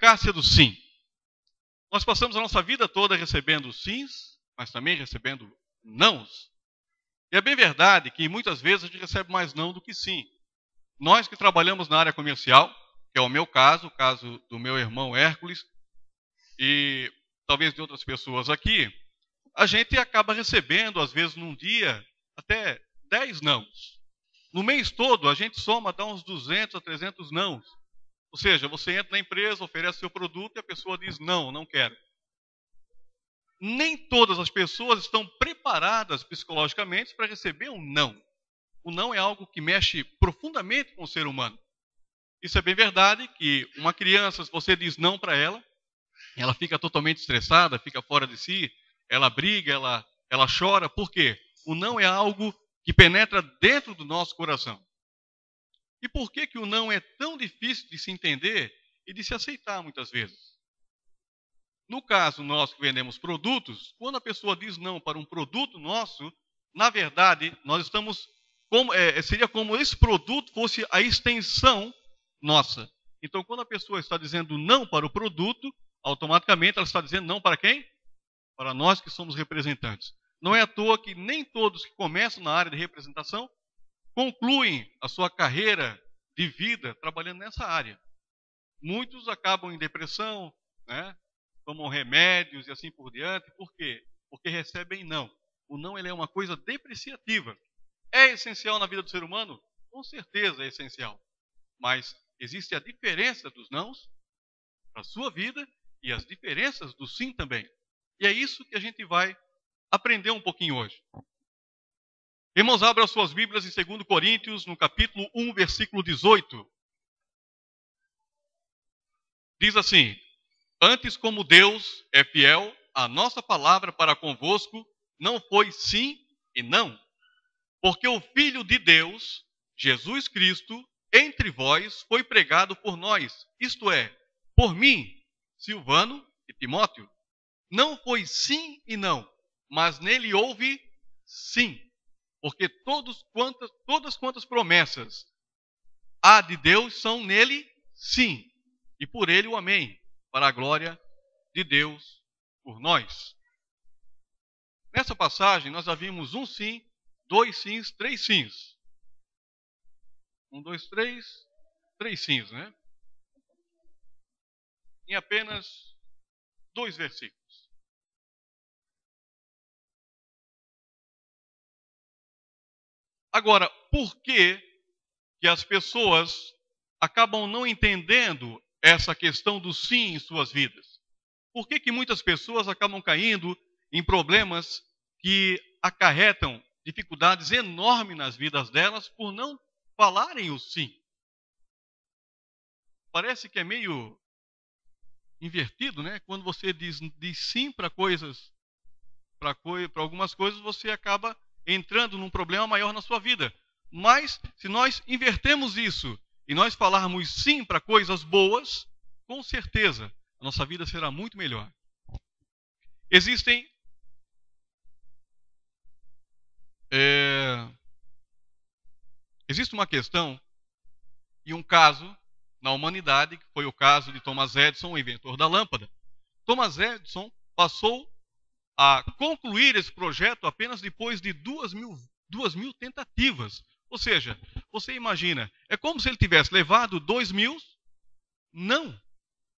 eficácia do sim. Nós passamos a nossa vida toda recebendo sims, mas também recebendo nãos. E é bem verdade que muitas vezes a gente recebe mais não do que sim. Nós que trabalhamos na área comercial, que é o meu caso, o caso do meu irmão Hércules, e talvez de outras pessoas aqui, a gente acaba recebendo, às vezes num dia, até 10 nãos. No mês todo, a gente soma, dá uns 200 a 300 nãos. Ou seja, você entra na empresa, oferece seu produto e a pessoa diz não, não quero. Nem todas as pessoas estão preparadas psicologicamente para receber um não. O não é algo que mexe profundamente com o ser humano. Isso é bem verdade que uma criança, se você diz não para ela fica totalmente estressada, fica fora de si, ela briga, ela chora. Por quê? O não é algo que penetra dentro do nosso coração. E por que o não é tão difícil de se entender e de se aceitar muitas vezes? No caso, nós que vendemos produtos, quando a pessoa diz não para um produto nosso, na verdade, nós estamos seria como esse produto fosse a extensão nossa. Então, quando a pessoa está dizendo não para o produto, automaticamente ela está dizendo não para quem? Para nós que somos representantes. Não é à toa que nem todos que começam na área de representação concluem a sua carreira de vida trabalhando nessa área. Muitos acabam em depressão, né? Tomam remédios e assim por diante. Por quê? Porque recebem não. O não ele é uma coisa depreciativa. É essencial na vida do ser humano? Com certeza é essencial. Mas existe a diferença dos nãos para a sua vida e as diferenças do sim também. E é isso que a gente vai aprender um pouquinho hoje. Irmãos, abram as suas Bíblias em 2 Coríntios, no capítulo 1, versículo 18. Diz assim: antes, como Deus é fiel, a nossa palavra para convosco não foi sim e não. Porque o Filho de Deus, Jesus Cristo, entre vós, foi pregado por nós, isto é, por mim, Silvano e Timóteo. Não foi sim e não, mas nele houve sim. Porque todas quantas promessas há de Deus são nele sim. E por ele o amém, para a glória de Deus por nós. Nessa passagem nós já vimos um sim, 2 sims, 3 sims. 1, 2, 3, 3 sims, né? Em apenas 2 versículos. Agora, por que as pessoas acabam não entendendo essa questão do sim em suas vidas? Por que muitas pessoas acabam caindo em problemas que acarretam dificuldades enormes nas vidas delas por não falarem o sim? Parece que é meio invertido, né? Quando você diz sim para coisas, para algumas coisas, você acaba entrando num problema maior na sua vida. Mas, se nós invertemos isso e nós falarmos sim para coisas boas, com certeza a nossa vida será muito melhor. Existe uma questão e um caso na humanidade, que foi o caso de Thomas Edison, o inventor da lâmpada. Thomas Edison passou a concluir esse projeto apenas depois de 2.000 tentativas. Ou seja, você imagina, é como se ele tivesse levado 2.000, não.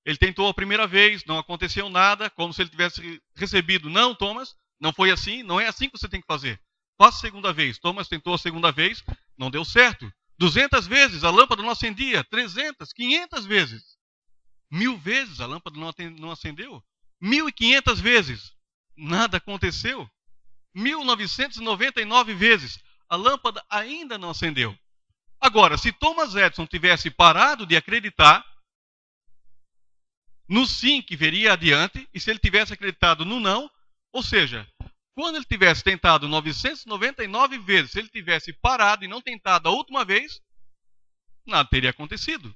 Ele tentou a primeira vez, não aconteceu nada, como se ele tivesse recebido, não, Thomas, não foi assim, não é assim que você tem que fazer. Faça a segunda vez. Thomas tentou a segunda vez, não deu certo. 200 vezes a lâmpada não acendia, 300, 500 vezes. 1.000 vezes a lâmpada não acendeu. 1.500 vezes, nada aconteceu. 1.999 vezes, a lâmpada ainda não acendeu. Agora, se Thomas Edison tivesse parado de acreditar no sim que viria adiante, e se ele tivesse acreditado no não, ou seja, quando ele tivesse tentado 999 vezes, se ele tivesse parado e não tentado a última vez, nada teria acontecido.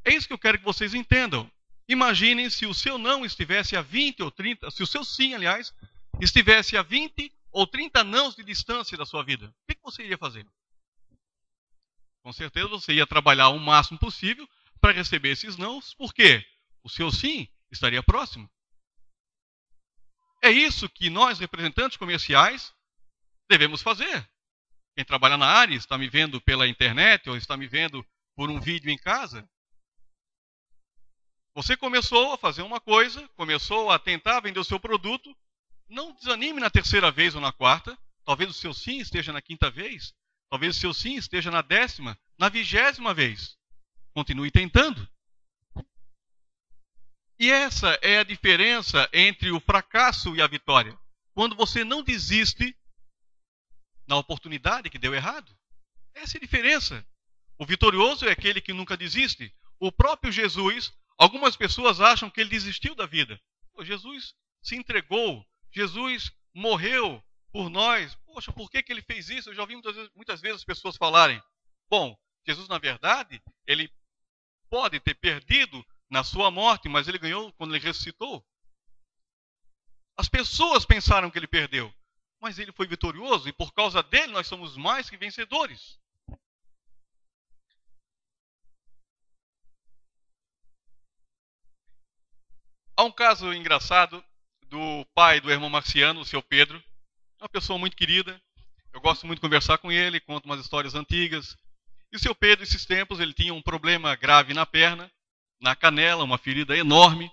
É isso que eu quero que vocês entendam. Imaginem se o seu não estivesse a 20 ou 30, se o seu sim, aliás, estivesse a 20 ou 30 nãos de distância da sua vida. O que você iria fazer? Com certeza você ia trabalhar o máximo possível para receber esses nãos, por quê? O seu sim estaria próximo. É isso que nós, representantes comerciais, devemos fazer. Quem trabalha na área, está me vendo pela internet ou está me vendo por um vídeo em casa. Você começou a fazer uma coisa, começou a tentar vender o seu produto, não desanime na terceira vez ou na quarta. Talvez o seu sim esteja na quinta vez. Talvez o seu sim esteja na 10ª, na 20ª vez. Continue tentando. E essa é a diferença entre o fracasso e a vitória. Quando você não desiste na oportunidade que deu errado. Essa é a diferença. O vitorioso é aquele que nunca desiste. O próprio Jesus, algumas pessoas acham que ele desistiu da vida. Pô, Jesus se entregou. Jesus morreu por nós. Poxa, por que ele fez isso? Eu já ouvi muitas vezes as pessoas falarem. Bom, Jesus, na verdade, ele pode ter perdido na sua morte, mas ele ganhou quando ele ressuscitou. As pessoas pensaram que ele perdeu, mas ele foi vitorioso e por causa dele nós somos mais que vencedores. Há um caso engraçado do pai do irmão Marciano, o seu Pedro. Uma pessoa muito querida. Eu gosto muito de conversar com ele, conto umas histórias antigas. E o seu Pedro, esses tempos, ele tinha um problema grave na perna, na canela, uma ferida enorme.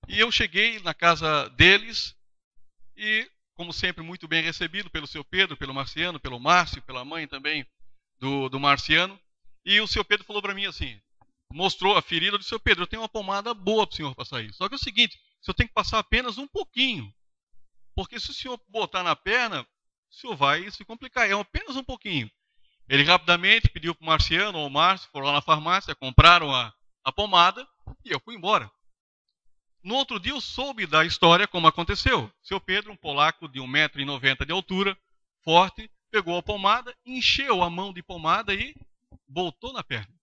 E eu cheguei na casa deles e, como sempre, muito bem recebido pelo seu Pedro, pelo Marciano, pelo Márcio, pela mãe também do Marciano. E o seu Pedro falou para mim assim, mostrou a ferida do seu Pedro, eu tenho uma pomada boa para o senhor passar isso. Só que é o seguinte, o senhor tem que passar apenas um pouquinho. Porque se o senhor botar na perna, o senhor vai se complicar. É apenas um pouquinho. Ele rapidamente pediu para o Marciano ou o Márcio, foram lá na farmácia, compraram a pomada e eu fui embora. No outro dia eu soube da história como aconteceu. Seu Pedro, um polaco de 1,90 m de altura, forte, pegou a pomada, encheu a mão de pomada e botou na perna.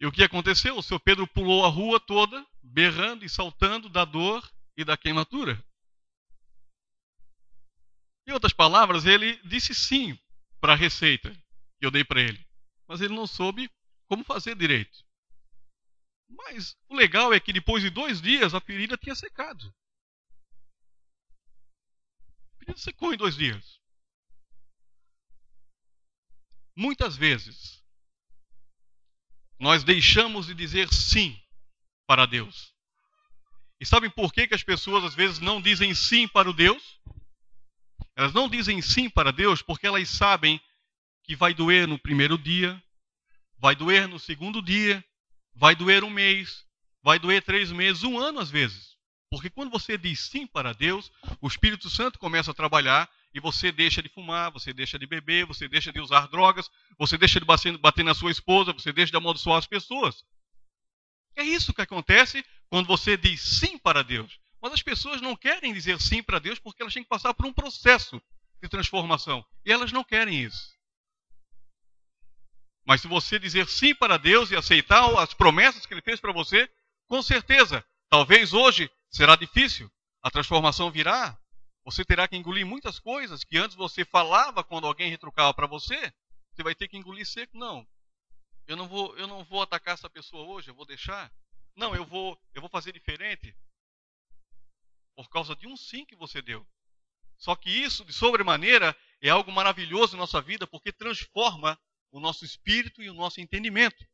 E o que aconteceu? O seu Pedro pulou a rua toda, berrando e saltando da dor e da queimadura. Em outras palavras, ele disse sim para a receita que eu dei para ele. Mas ele não soube como fazer direito. Mas o legal é que depois de 2 dias a ferida tinha secado. A ferida secou em 2 dias. Muitas vezes, nós deixamos de dizer sim para Deus. E sabem por que as pessoas às vezes não dizem sim para o Deus? Elas não dizem sim para Deus porque elas sabem que vai doer no primeiro dia, vai doer no segundo dia, vai doer 1 mês, vai doer 3 meses, 1 ano às vezes. Porque quando você diz sim para Deus, o Espírito Santo começa a trabalhar e você deixa de fumar, você deixa de beber, você deixa de usar drogas, você deixa de bater na sua esposa, você deixa de amaldiçoar as pessoas. É isso que acontece quando você diz sim para Deus. Mas as pessoas não querem dizer sim para Deus porque elas têm que passar por um processo de transformação. E elas não querem isso. Mas se você dizer sim para Deus e aceitar as promessas que Ele fez para você, com certeza, talvez hoje será difícil, a transformação virá. Você terá que engolir muitas coisas que antes você falava quando alguém retrucava para você, você vai ter que engolir seco. Não, eu não vou atacar essa pessoa hoje, eu vou deixar. Não, eu vou fazer diferente. Por causa de um sim que você deu. Só que isso, de sobremaneira, é algo maravilhoso na nossa vida, porque transforma o nosso espírito e o nosso entendimento.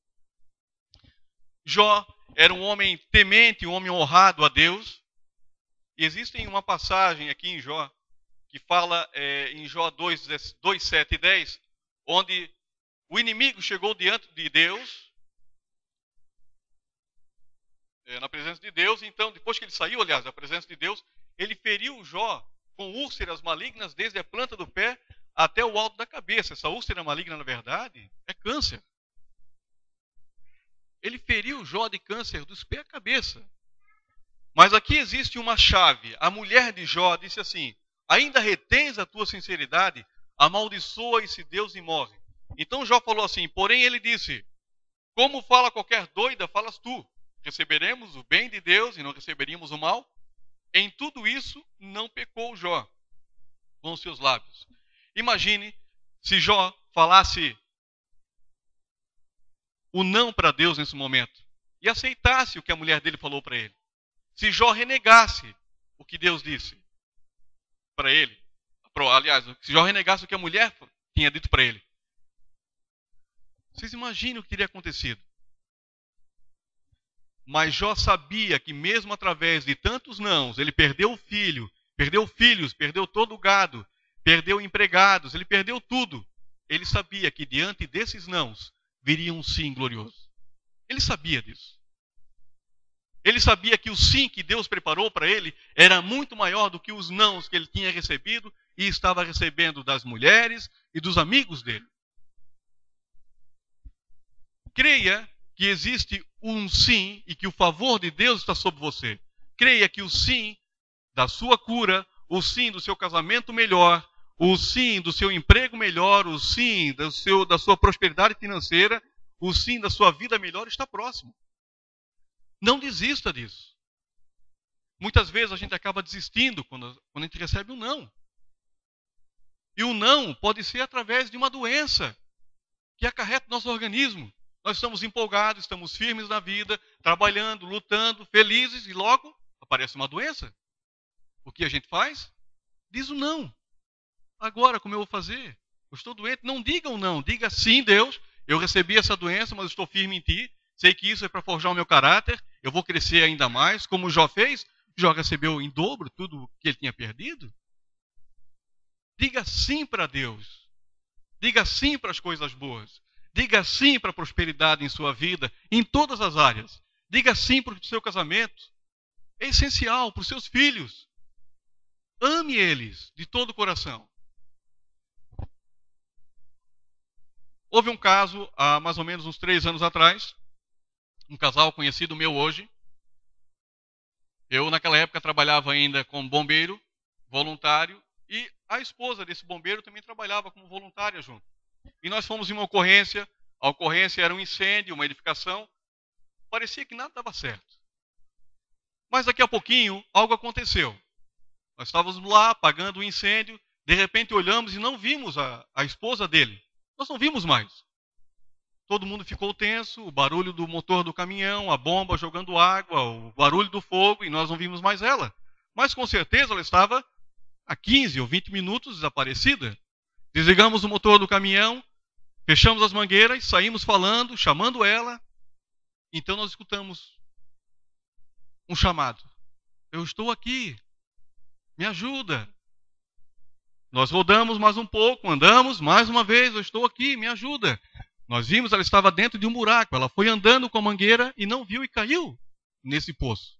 Jó era um homem temente, um homem honrado a Deus. E existe uma passagem aqui em Jó, que fala em Jó 2, 7 e 10, onde o inimigo chegou diante de Deus, na presença de Deus. Então, depois que ele saiu, aliás, da presença de Deus, ele feriu Jó com úlceras malignas desde a planta do pé até o alto da cabeça. Essa úlcera maligna, na verdade, é câncer. Ele feriu Jó de câncer dos pés à cabeça. Mas aqui existe uma chave. A mulher de Jó disse assim: ainda retens a tua sinceridade? Amaldiçoa esse Deus e morre. Então Jó falou assim, porém ele disse, como fala qualquer doida, falas tu. Receberemos o bem de Deus e não receberíamos o mal? Em tudo isso não pecou Jó com os seus lábios. Imagine se Jó falasse o não para Deus nesse momento e aceitasse o que a mulher dele falou para ele. Se Jó renegasse o que Deus disse para ele, aliás, se Jó renegasse o que a mulher tinha dito para ele, vocês imaginam o que teria acontecido? Mas Jó sabia que mesmo através de tantos nãos, ele perdeu o filho, perdeu filhos, perdeu todo o gado, perdeu empregados, ele perdeu tudo. Ele sabia que diante desses nãos viria um sim glorioso. Ele sabia disso. Ele sabia que o sim que Deus preparou para ele era muito maior do que os nãos que ele tinha recebido e estava recebendo das mulheres e dos amigos dele. Creia que existe um sim e que o favor de Deus está sobre você. Creia que o sim da sua cura, o sim do seu casamento melhor, o sim do seu emprego melhor, o sim da sua prosperidade financeira, o sim da sua vida melhor está próximo. Não desista disso. Muitas vezes a gente acaba desistindo quando a gente recebe um não. E o não pode ser através de uma doença que acarreta nosso organismo. Nós estamos empolgados, estamos firmes na vida, trabalhando, lutando, felizes, e logo aparece uma doença. O que a gente faz? Diz o não. Agora, como eu vou fazer? Eu estou doente. Não diga o não. Diga sim, Deus, eu recebi essa doença, mas eu estou firme em Ti. Sei que isso é para forjar o meu caráter. Eu vou crescer ainda mais. Como Jó fez, Jó recebeu em dobro tudo que ele tinha perdido. Diga sim para Deus. Diga sim para as coisas boas. Diga sim para a prosperidade em sua vida, em todas as áreas. Diga sim para o seu casamento. É essencial para os seus filhos. Ame eles de todo o coração. Houve um caso, há mais ou menos uns 3 anos atrás, um casal conhecido meu hoje. Eu, naquela época, trabalhava ainda como bombeiro, voluntário, e a esposa desse bombeiro também trabalhava como voluntária junto. E nós fomos em uma ocorrência, a ocorrência era um incêndio, uma edificação, parecia que nada dava certo. Mas daqui a pouquinho, algo aconteceu. Nós estávamos lá, apagando o incêndio, de repente olhamos e não vimos a esposa dele. Nós não vimos mais. Todo mundo ficou tenso, o barulho do motor do caminhão, a bomba jogando água, o barulho do fogo, e nós não vimos mais ela. Mas com certeza ela estava há 15 ou 20 minutos desaparecida. Desligamos o motor do caminhão, fechamos as mangueiras, saímos falando, chamando ela. Então nós escutamos um chamado. Eu estou aqui, me ajuda. Nós rodamos mais um pouco, andamos mais uma vez, eu estou aqui, me ajuda. Nós vimos, ela estava dentro de um buraco, ela foi andando com a mangueira e não viu e caiu nesse poço.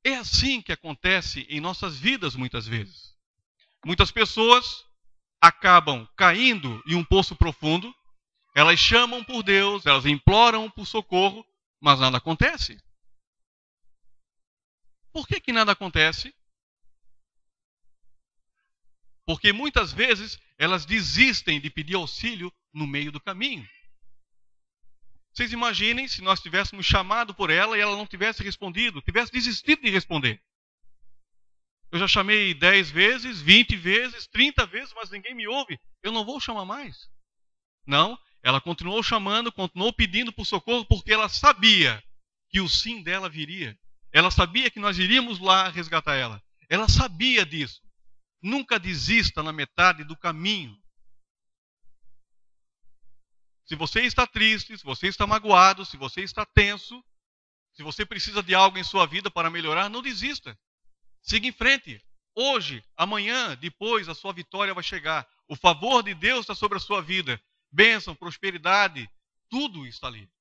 É assim que acontece em nossas vidas muitas vezes. Muitas pessoas acabam caindo em um poço profundo, elas chamam por Deus, elas imploram por socorro, mas nada acontece. Por que nada acontece? Porque muitas vezes elas desistem de pedir auxílio no meio do caminho. Vocês imaginem se nós tivéssemos chamado por ela e ela não tivesse respondido, tivesse desistido de responder. Eu já chamei 10 vezes, 20 vezes, 30 vezes, mas ninguém me ouve. Eu não vou chamar mais. Não, ela continuou chamando, continuou pedindo por socorro, porque ela sabia que o sim dela viria. Ela sabia que nós iríamos lá resgatar ela. Ela sabia disso. Nunca desista na metade do caminho. Se você está triste, se você está magoado, se você está tenso, se você precisa de algo em sua vida para melhorar, não desista. Siga em frente. Hoje, amanhã, depois, a sua vitória vai chegar. O favor de Deus está sobre a sua vida. Bênção, prosperidade, tudo está ali.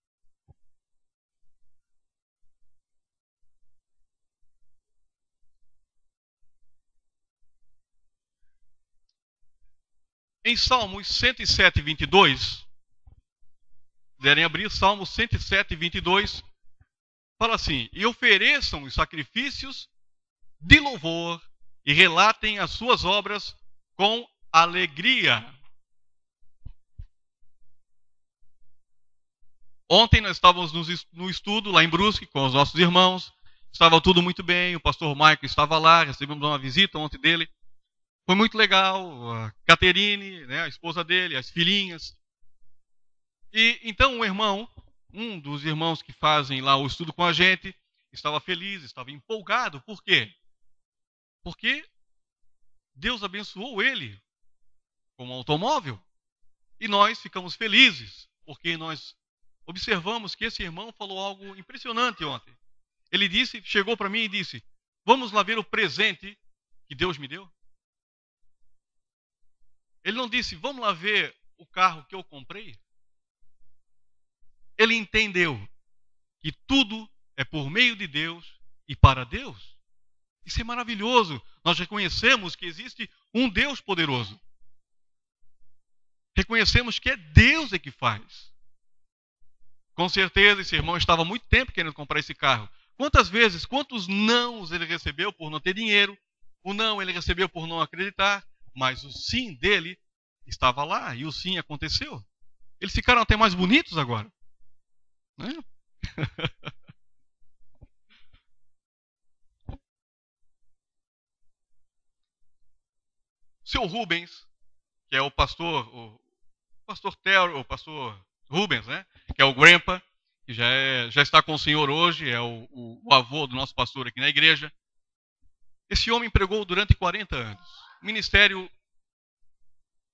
Em Salmos 107, 22, puderem abrir Salmos 107, 22, fala assim: e ofereçam os sacrifícios de louvor e relatem as suas obras com alegria. Ontem nós estávamos no estudo lá em Brusque com os nossos irmãos, estava tudo muito bem, o pastor Maico estava lá, recebemos uma visita ontem dele, foi muito legal, a Caterine, né, a esposa dele, as filhinhas. E então um dos irmãos que fazem lá o estudo com a gente, estava feliz, estava empolgado. Por quê? Porque Deus abençoou ele com um automóvel. E nós ficamos felizes, porque nós observamos que esse irmão falou algo impressionante ontem. Ele chegou para mim e disse: vamos lá ver o presente que Deus me deu. Ele não disse: vamos lá ver o carro que eu comprei. Ele entendeu que tudo é por meio de Deus e para Deus. Isso é maravilhoso. Nós reconhecemos que existe um Deus poderoso. Reconhecemos que é Deus que faz. Com certeza esse irmão estava há muito tempo querendo comprar esse carro. Quantos nãos ele recebeu por não ter dinheiro? O não ele recebeu por não acreditar. Mas o sim dele estava lá e o sim aconteceu. Eles ficaram até mais bonitos agora. Né? O seu Rubens, que é o pastor Theo, o pastor Rubens, né? Que é o Grandpa, que já está com o Senhor hoje, é o avô do nosso pastor aqui na igreja. Esse homem pregou durante 40 anos. Ministério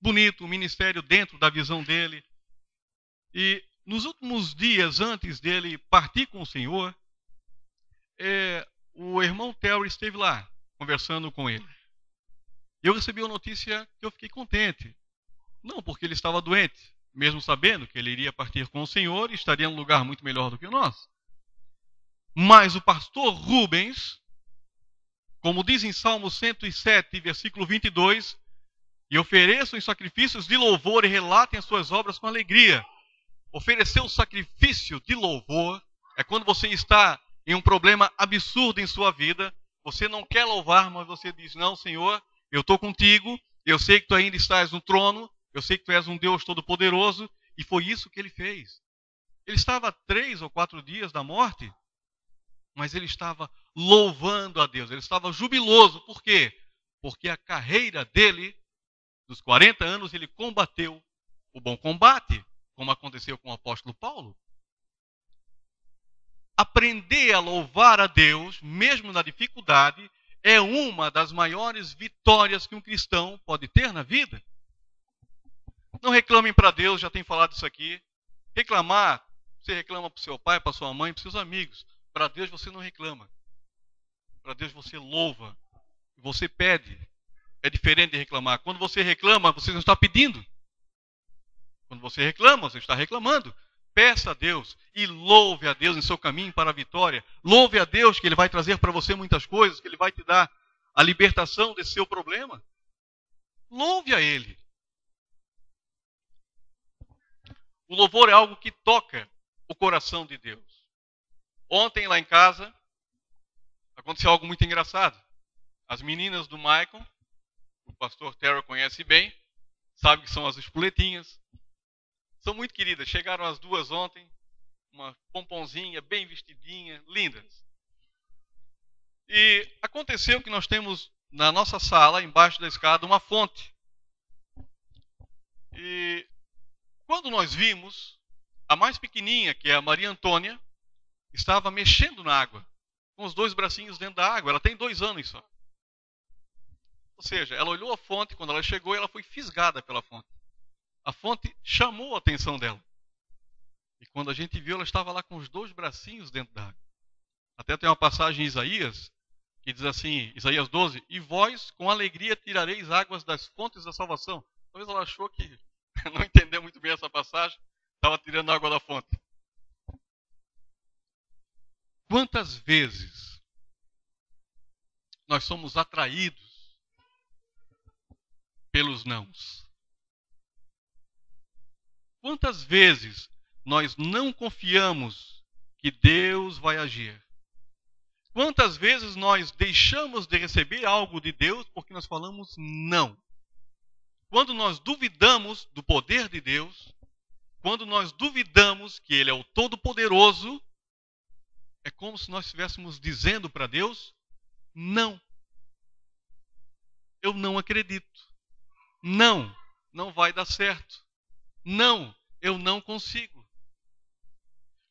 bonito, ministério dentro da visão dele. E nos últimos dias, antes dele partir com o Senhor, o irmão Theo esteve lá, conversando com ele. Eu recebi uma notícia que eu fiquei contente. Não porque ele estava doente, mesmo sabendo que ele iria partir com o Senhor e estaria em um lugar muito melhor do que o nosso. Mas o pastor Rubens, como diz em Salmo 107, versículo 22, e ofereçam sacrifícios de louvor e relatem as suas obras com alegria. Oferecer um sacrifício de louvor é quando você está em um problema absurdo em sua vida, você não quer louvar, mas você diz: não, Senhor, eu estou contigo, eu sei que tu ainda estás no trono, eu sei que tu és um Deus todo-poderoso, e foi isso que ele fez. Ele estava a 3 ou 4 dias da morte, mas ele estava louvando a Deus, ele estava jubiloso. Por quê? Porque a carreira dele, dos 40 anos, ele combateu o bom combate, como aconteceu com o apóstolo Paulo. Aprender a louvar a Deus, mesmo na dificuldade, é uma das maiores vitórias que um cristão pode ter na vida. Não reclamem para Deus, já tenho falado isso aqui. Reclamar, você reclama para o seu pai, para sua mãe, para seus amigos. Para Deus você não reclama. Para Deus você louva. Você pede. É diferente de reclamar. Quando você reclama, você não está pedindo. Quando você reclama, você está reclamando. Peça a Deus e louve a Deus em seu caminho para a vitória. Louve a Deus que Ele vai trazer para você muitas coisas, que Ele vai te dar a libertação desse seu problema. Louve a Ele. O louvor é algo que toca o coração de Deus. Ontem lá em casa aconteceu algo muito engraçado. As meninas do Michael, o pastor Terrell conhece bem, sabe que são as espoletinhas. São muito queridas. Chegaram as duas ontem, uma pomponzinha, bem vestidinha, lindas. E aconteceu que nós temos na nossa sala, embaixo da escada, uma fonte. E quando nós vimos, a mais pequenininha, que é a Maria Antônia, estava mexendo na água, com os 2 bracinhos dentro da água. Ela tem 2 anos só. Ou seja, ela olhou a fonte, quando ela chegou, ela foi fisgada pela fonte. A fonte chamou a atenção dela. E quando a gente viu, ela estava lá com os 2 bracinhos dentro da água. Até tem uma passagem em Isaías, que diz assim, Isaías 12, e vós com alegria tirareis águas das fontes da salvação. Talvez ela achou que não entendeu muito bem essa passagem, estava tirando água da fonte. Quantas vezes nós somos atraídos pelos nãos? Quantas vezes nós não confiamos que Deus vai agir? Quantas vezes nós deixamos de receber algo de Deus porque nós falamos não? Quando nós duvidamos do poder de Deus, quando nós duvidamos que Ele é o Todo-Poderoso, é como se nós estivéssemos dizendo para Deus: não. Eu não acredito. Não, não vai dar certo. Não, eu não consigo.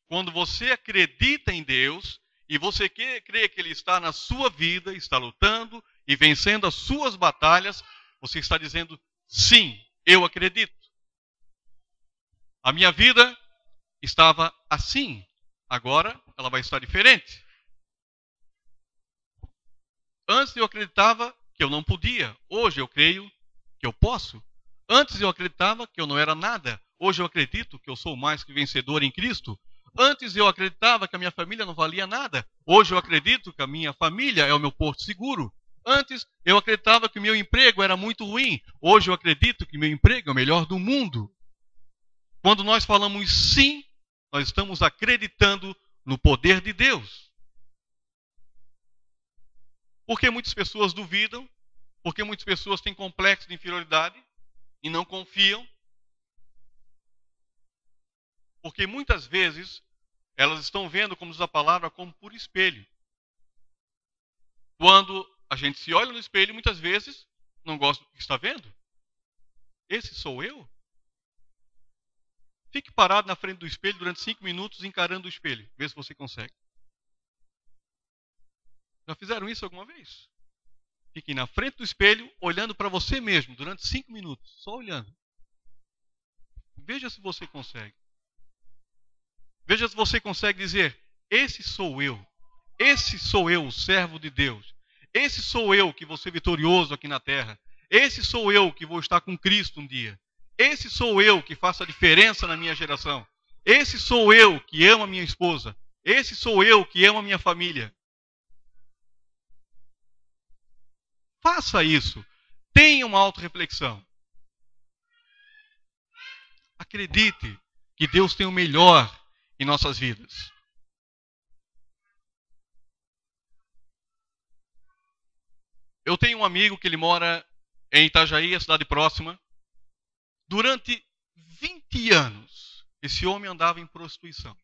Quando você acredita em Deus e você crê que Ele está na sua vida, está lutando e vencendo as suas batalhas, você está dizendo, sim, eu acredito. A minha vida estava assim, agora ela vai estar diferente. Antes eu acreditava que eu não podia, hoje eu creio que eu posso. Antes eu acreditava que eu não era nada, hoje eu acredito que eu sou mais que vencedor em Cristo. Antes eu acreditava que a minha família não valia nada, hoje eu acredito que a minha família é o meu porto seguro. Antes eu acreditava que o meu emprego era muito ruim, hoje eu acredito que meu emprego é o melhor do mundo. Quando nós falamos sim, nós estamos acreditando no poder de Deus. Porque muitas pessoas duvidam, porque muitas pessoas têm complexo de inferioridade e não confiam. Porque muitas vezes elas estão vendo, como diz a palavra, como por espelho. Quando a gente se olha no espelho, muitas vezes não gosta do que está vendo. Esse sou eu? Fique parado na frente do espelho durante 5 minutos encarando o espelho. Vê se você consegue. Já fizeram isso alguma vez? Fique na frente do espelho, olhando para você mesmo durante 5 minutos. Só olhando. Veja se você consegue. Veja se você consegue dizer, esse sou eu. Esse sou eu, o servo de Deus. Esse sou eu que vou ser vitorioso aqui na terra. Esse sou eu que vou estar com Cristo um dia. Esse sou eu que faço a diferença na minha geração. Esse sou eu que amo a minha esposa. Esse sou eu que amo a minha família. Faça isso. Tenha uma autorreflexão. Acredite que Deus tem o melhor em nossas vidas. Eu tenho um amigo que ele mora em Itajaí, a cidade próxima. Durante 20 anos, esse homem andava em prostituição.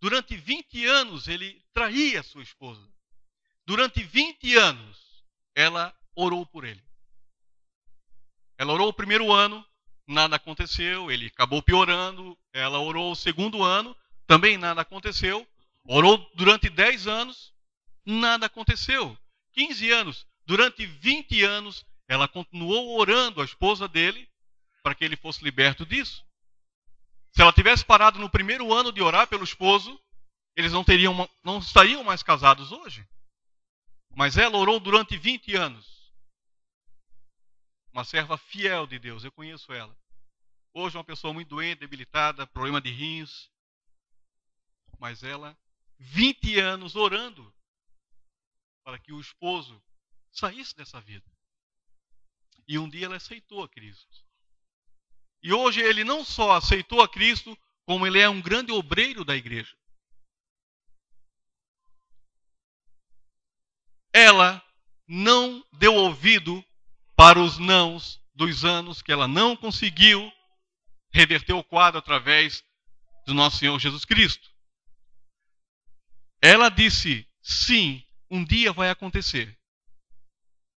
Durante 20 anos, ele traía a sua esposa. Durante 20 anos, ela orou por ele. Ela orou o primeiro ano, nada aconteceu, ele acabou piorando. Ela orou o segundo ano, também nada aconteceu. Orou durante 10 anos, nada aconteceu. 15 anos, durante 20 anos, ela continuou orando a esposa dele para que ele fosse liberto disso. Se ela tivesse parado no primeiro ano de orar pelo esposo, eles não estariam mais casados hoje. Mas ela orou durante 20 anos. Uma serva fiel de Deus, eu conheço ela. Hoje uma pessoa muito doente, debilitada, problema de rins. Mas ela, 20 anos orando para que o esposo saísse dessa vida. E um dia ela aceitou a Cristo. E hoje ele não só aceitou a Cristo, como ele é um grande obreiro da igreja. Ela não deu ouvido para os nãos dos anos que ela não conseguiu reverter o quadro através do nosso Senhor Jesus Cristo. Ela disse, sim, um dia vai acontecer.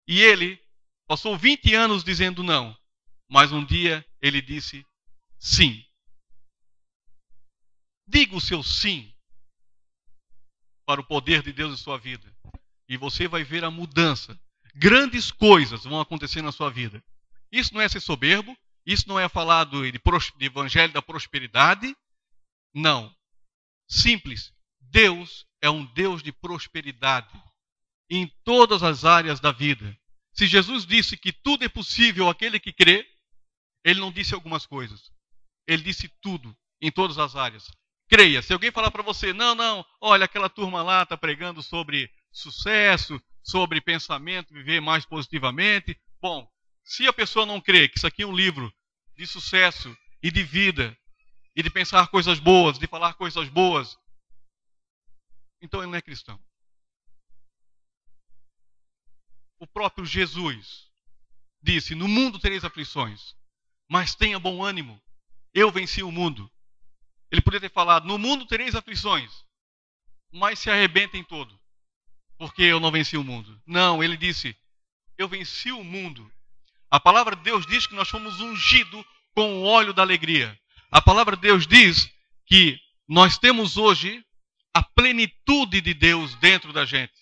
E ele passou 20 anos dizendo não. Mas um dia ele disse sim. Diga o seu sim para o poder de Deus em sua vida. E você vai ver a mudança. Grandes coisas vão acontecer na sua vida. Isso não é ser soberbo. Isso não é falar de evangelho da prosperidade. Não. Simples. Deus é um Deus de prosperidade. Em todas as áreas da vida. Se Jesus disse que tudo é possível àquele que crê, ele não disse algumas coisas. Ele disse tudo, em todas as áreas. Creia. Se alguém falar para você, não, olha, aquela turma lá está pregando sobre sucesso, sobre pensamento, viver mais positivamente. Bom, se a pessoa não crê que isso aqui é um livro de sucesso e de vida, e de pensar coisas boas, de falar coisas boas, então ele não é cristão. O próprio Jesus disse, no mundo tereis aflições, mas tenha bom ânimo, eu venci o mundo. Ele poderia ter falado, no mundo tereis aflições, mas se arrebentem todo, porque eu não venci o mundo. Não, ele disse, eu venci o mundo. A palavra de Deus diz que nós fomos ungidos com o óleo da alegria. A palavra de Deus diz que nós temos hoje a plenitude de Deus dentro da gente.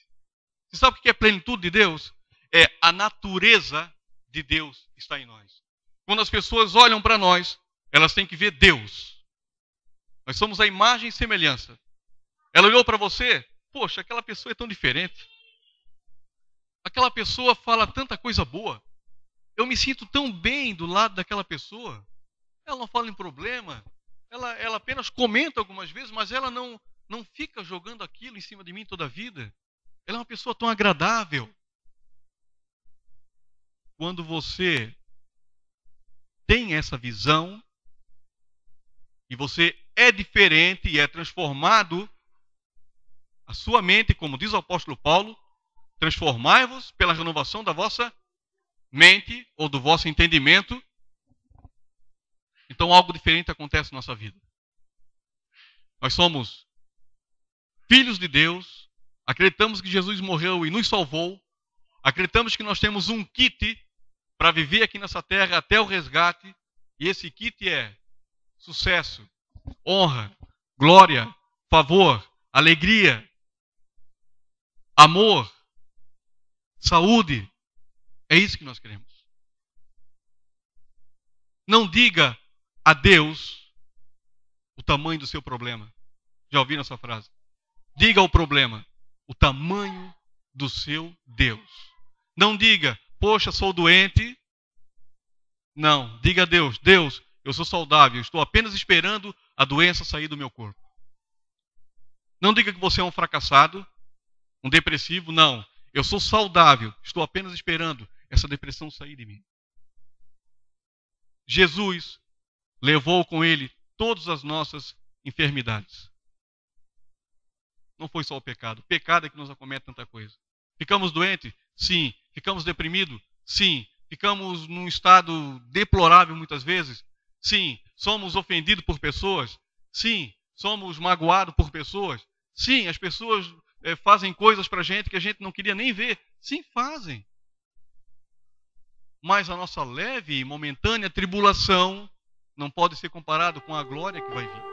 Você sabe o que é plenitude de Deus? É a natureza de Deus está em nós. Quando as pessoas olham para nós, elas têm que ver Deus. Nós somos a imagem e semelhança. Ela olhou para você, poxa, aquela pessoa é tão diferente. Aquela pessoa fala tanta coisa boa. Eu me sinto tão bem do lado daquela pessoa. Ela não fala em problema. Ela apenas comenta algumas vezes, mas ela não fica jogando aquilo em cima de mim toda a vida. Ela é uma pessoa tão agradável. Quando você tem essa visão, e você é diferente e é transformado, a sua mente, como diz o apóstolo Paulo, transformai-vos pela renovação da vossa mente ou do vosso entendimento. Então algo diferente acontece na nossa vida. Nós somos filhos de Deus, acreditamos que Jesus morreu e nos salvou, acreditamos que nós temos um kit para viver aqui nessa terra até o resgate, e esse kit é sucesso, honra, glória, favor, alegria, amor, saúde. É isso que nós queremos. Não diga a Deus o tamanho do seu problema. Já ouviram essa frase? Diga ao problema o tamanho do seu Deus. Não diga, poxa, sou doente. Não, diga a Deus, Deus, eu sou saudável, estou apenas esperando a doença sair do meu corpo. Não diga que você é um fracassado, um depressivo, não. Eu sou saudável, estou apenas esperando essa depressão sair de mim. Jesus levou com ele todas as nossas enfermidades. Não foi só o pecado. O pecado é que nos acomete tanta coisa. Ficamos doentes? Sim. Ficamos deprimidos? Sim. Ficamos num estado deplorável muitas vezes? Sim. Somos ofendidos por pessoas? Sim. Somos magoados por pessoas? Sim. As pessoas fazem coisas para a gente que a gente não queria nem ver? Sim, fazem. Mas a nossa leve e momentânea tribulação não pode ser comparado com a glória que vai vir.